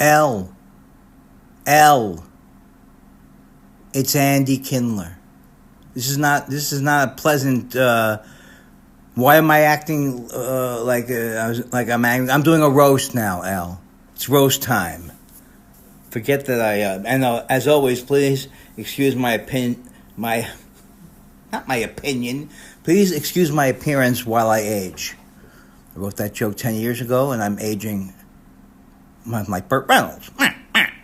L. L. It's Andy Kindler. This is not a pleasant. Why am I acting like I'm angry? I'm doing a roast now, L. It's roast time. Forget that and as always, please excuse my opinion. Not my opinion. Please excuse my appearance while I age. I wrote that joke 10 years ago, and I'm aging like Burt Reynolds.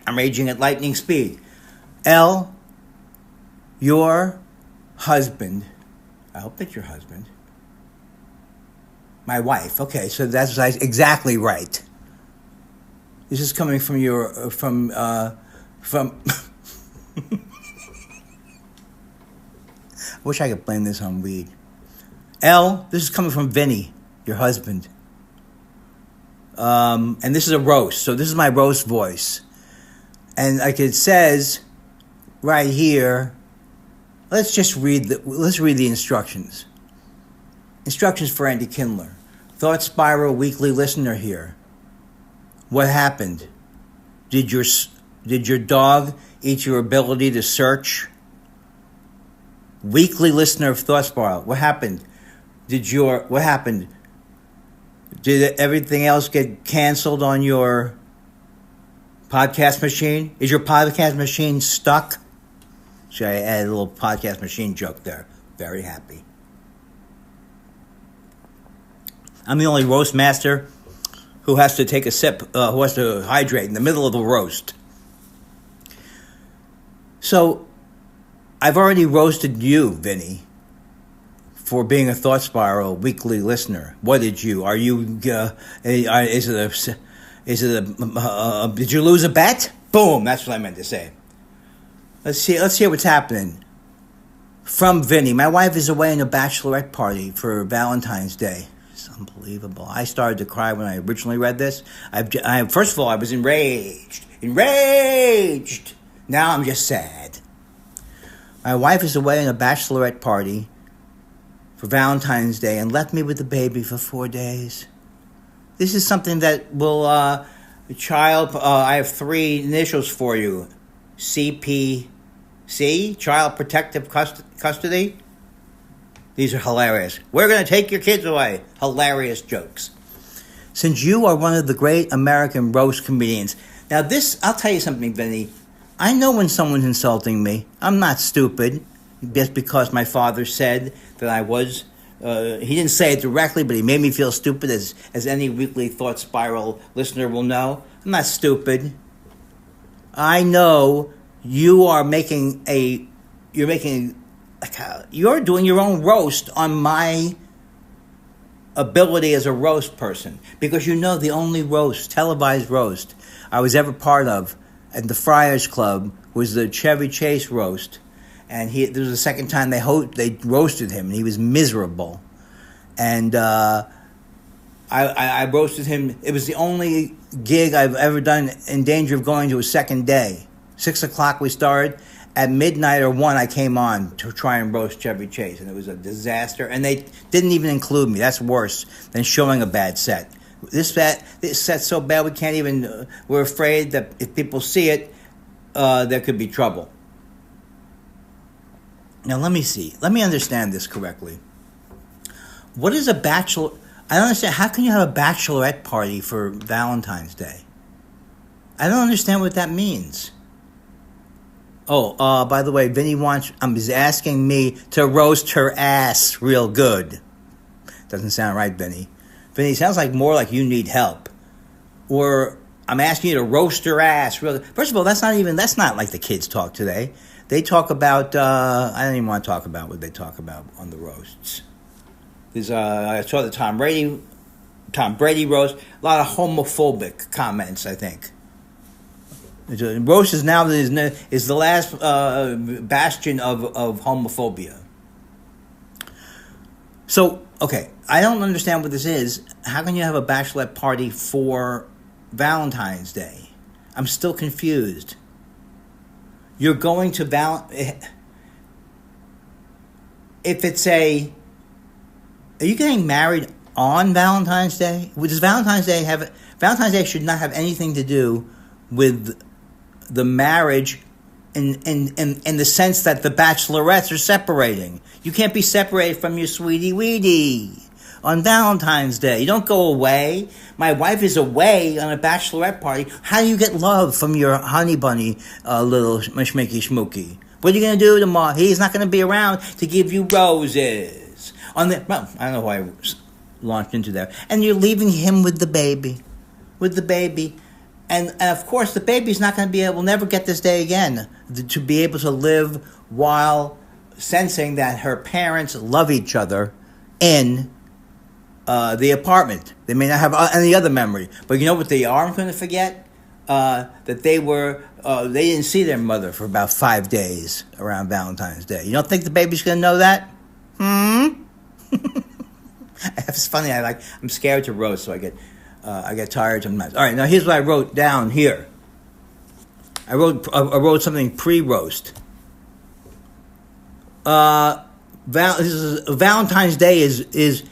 I'm aging at lightning speed. L, your husband, I hope that's your husband. My wife. Okay, so that's exactly right. This is coming from I wish I could blame this on weed. L, this is coming from Vinny, your husband. And this is a roast, so this is my roast voice. And like it says right here, let's read the instructions. Instructions for Andy Kindler. Thought Spiral weekly listener here. What happened? Did your dog eat your ability to search? Weekly listener of Thought Spiral. What happened? What happened? Did everything else get canceled on your podcast machine? Is your podcast machine stuck? So I added a little podcast machine joke there. Very happy. I'm the only roast master who has to take a sip, who has to hydrate in the middle of the roast. So, I've already roasted you, Vinny, for being a Thought Spiral weekly listener. What did you? Are you? Did you lose a bet? Boom. That's what I meant to say. Let's hear what's happening. From Vinny, my wife is away in a bachelorette party for Valentine's Day. It's unbelievable. I started to cry when I originally read this. First of all, I was enraged. Now I'm just sad. My wife is away in a bachelorette party for Valentine's Day and left me with the baby for 4 days. This is something that will, I have 3 initials for you. CPC, Child Protective Custody. These are hilarious. We're going to take your kids away. Hilarious jokes. Since you are one of the great American roast comedians. Now this, I'll tell you something, Vinny. I know when someone's insulting me. I'm not stupid. Just because my father said that I was. He didn't say it directly, but he made me feel stupid, as any weekly Thought Spiral listener will know. I'm not stupid. I know you're doing your own roast on my ability as a roast person. Because you know the only televised roast I was ever part of at the Friars Club was the Chevy Chase roast. And this was the second time they roasted him, and he was miserable. And I roasted him. It was the only gig I've ever done in danger of going to a second day. 6 o'clock we started. At midnight or 1, I came on to try and roast Chevy Chase, and it was a disaster. And they didn't even include me. That's worse than showing a bad set. This set's so bad we can't even. We're afraid that if people see it, there could be trouble. Now let me see. Let me understand this correctly. What is a bachelor? I don't understand. How can you have a bachelorette party for Valentine's Day? I don't understand what that means. Oh, by the way, Vinny is asking me to roast her ass real good. Doesn't sound right, Vinny. Vinny, sounds more like you need help. Or I'm asking you to roast her ass real good. First of all, that's not like the kids talk today. They talk about, I don't even want to talk about what they talk about on the roasts. I saw the Tom Brady roast, a lot of homophobic comments, I think. Roast is now is the last bastion of homophobia. So, okay, I don't understand what this is. How can you have a bachelorette party for Valentine's Day? I'm still confused. You're going to if it's are you getting married on Valentine's Day? Does Valentine's Day should not have anything to do with the marriage in the sense that the bachelorettes are separating. You can't be separated from your sweetie weetie on Valentine's Day. You don't go away. My wife is away on a bachelorette party. How do you get love from your honey bunny, little schmicky schmooky? What are you going to do tomorrow? He's not going to be around to give you roses. Well, I don't know why I launched into that. And you're leaving him with the baby. And of course, the baby's not going to will never get this day again, to be able to live while sensing that her parents love each other in the apartment. They may not have any other memory, but you know what they aren't going to forget? That they didn't see their mother for about 5 days around Valentine's Day. You don't think the baby's going to know that? It's funny. I'm scared to roast, so I get tired sometimes. All right, now here's what I wrote down here. I wrote something pre-roast. Valentine's Day is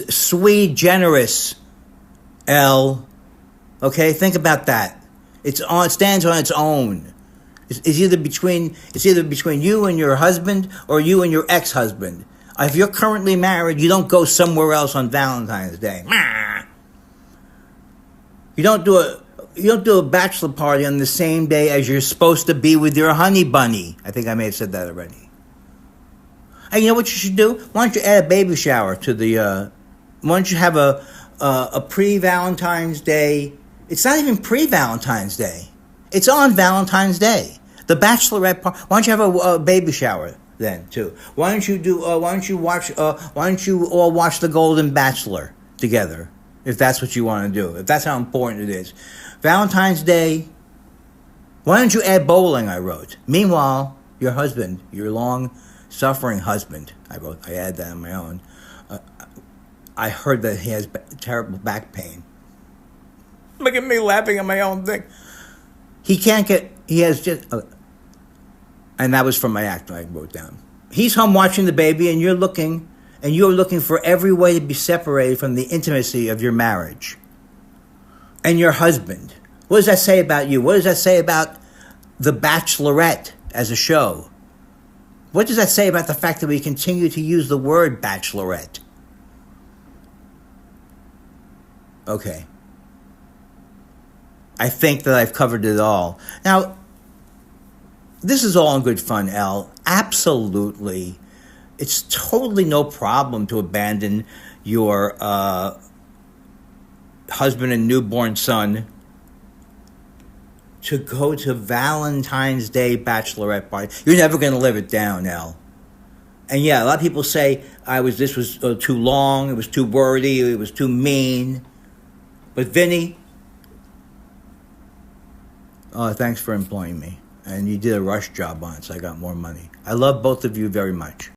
sui generis. L. Okay, think about that. It stands on its own. It's either between you and your husband or you and your ex-husband. If you're currently married, you don't go somewhere else on Valentine's Day. You don't do a bachelor party on the same day as you're supposed to be with your honey bunny. I think I may have said that already. And you know what you should do? Why don't you add a baby shower to the? Why don't you have a pre-Valentine's Day? It's not even pre-Valentine's Day. It's on Valentine's Day. The bachelorette party. Why don't you have a baby shower then too? Why don't you all watch The Golden Bachelor together? If that's what you want to do. If that's how important it is. Valentine's Day. Why don't you add bowling, I wrote. Meanwhile, your husband, your long-suffering husband, I add that on my own. I heard that he has terrible back pain. Look at me laughing at my own thing. And that was from my act I wrote down. He's home watching the baby and you're looking for every way to be separated from the intimacy of your marriage. And your husband. What does that say about you? What does that say about The Bachelorette as a show? What does that say about the fact that we continue to use the word bachelorette? Okay. I think that I've covered it all. Now, this is all in good fun, Al. Absolutely. It's totally no problem to abandon your husband and newborn son to go to Valentine's Day bachelorette party. You're never going to live it down, Al. And yeah, a lot of people say this was too long, it was too wordy, it was too mean. But Vinny, thanks for employing me. And you did a rush job on it, so I got more money. I love both of you very much.